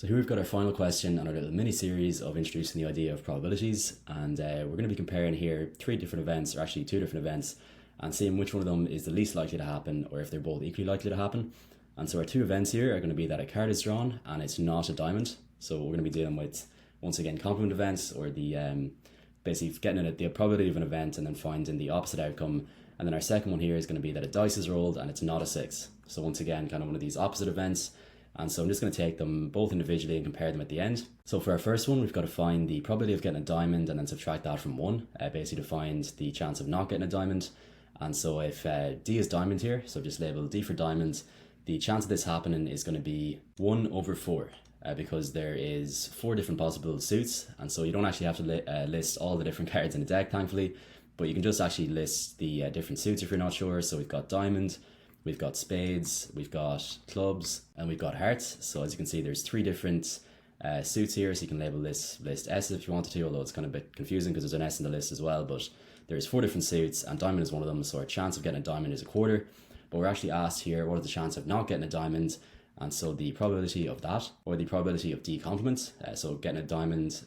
So here we've got our final question on our little mini series of introducing the idea of probabilities, and we're going to be comparing here three different events, or actually two different events, and seeing which one of them is the least likely to happen, or if they're both equally likely to happen. And so our two events here are going to be that a card is drawn and it's not a diamond. So we're going to be dealing with, once again, complement events, or the basically getting at the probability of an event and then finding the opposite outcome. And then our second one here is going to be that a dice is rolled and it's not a 6. So once again, kind of one of these opposite events. And so I'm just going to take them both individually and compare them at the end. So for our first one, we've got to find the probability of getting a diamond and then subtract that from 1, basically to find the chance of not getting a diamond. And so if D is diamond here, so just label D for diamond, the chance of this happening is going to be 1 over 4, because there is 4 different possible suits. And so you don't actually have to list all the different cards in the deck, thankfully, but you can just actually list the different suits if you're not sure. So we've got diamond, we've got spades, we've got clubs, and we've got hearts. So as you can see, there's 3 different suits here. So you can label this list S if you wanted to, although it's kind of a bit confusing because there's an S in the list as well. But there's 4 different suits and diamond is one of them. So our chance of getting a diamond is 1/4. But we're actually asked here, what is the chance of not getting a diamond? And so the probability of that, or the probability of D complement, so getting a diamond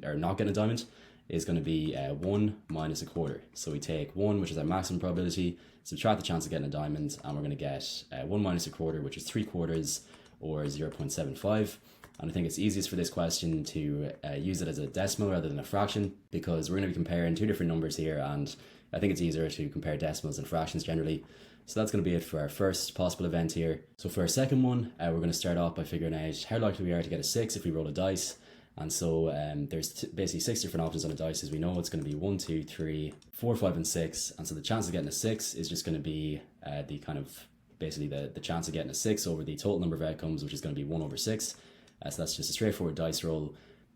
or not getting a diamond, is going to be 1 minus 1/4. So we take 1, which is our maximum probability, subtract the chance of getting a diamond, and we're going to get 1 minus 1/4, which is 3/4, or 0.75. And I think it's easiest for this question to use it as a decimal rather than a fraction, because we're going to be comparing 2 different numbers here, and I think it's easier to compare decimals and fractions generally. So that's going to be it for our first possible event here. So for our second one, we're going to start off by figuring out how likely we are to get a 6 if we roll a dice. And so there's basically 6 different options on a dice. As we know, it's going to be 1, 2, 3, 4, 5, and 6. And so the chance of getting a 6 is just going to be the kind of basically the chance of getting a 6 over the total number of outcomes, which is going to be 1 over 6. So that's just a straightforward dice roll.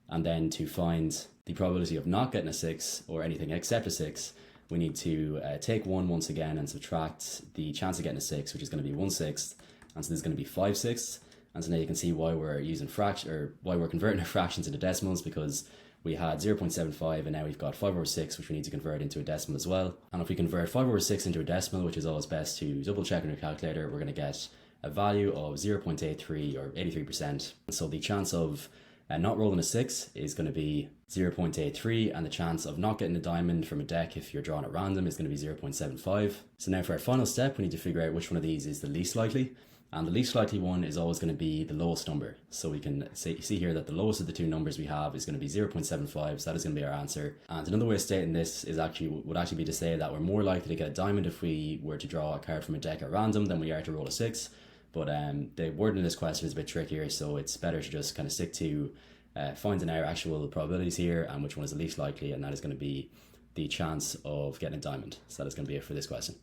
And then to find the probability of not getting a 6 or anything except a 6, we need to take 1 once again and subtract the chance of getting a 6, which is going to be 1/6. And so this is going to be 5/6. And so now you can see why we're using why we're converting our fractions into decimals, because we had 0.75 and now we've got 5 over 6, which we need to convert into a decimal as well. And if we convert 5 over 6 into a decimal, which is always best to double check on your calculator, we're going to get a value of 0.83, or 83%. And so the chance of not rolling a 6 is going to be 0.83, and the chance of not getting a diamond from a deck if you're drawing at random is going to be 0.75. So now for our final step, we need to figure out which one of these is the least likely. And the least likely one is always going to be the lowest number. So we can see here that the lowest of the 2 numbers we have is going to be 0.75, so that is going to be our answer. And another way of stating this would actually be to say that we're more likely to get a diamond if we were to draw a card from a deck at random than we are to roll a 6. But the wording of this question is a bit trickier, so it's better to just kind of stick to finding our actual probabilities here and which one is the least likely, and that is going to be the chance of getting a diamond. So that is going to be it for this question.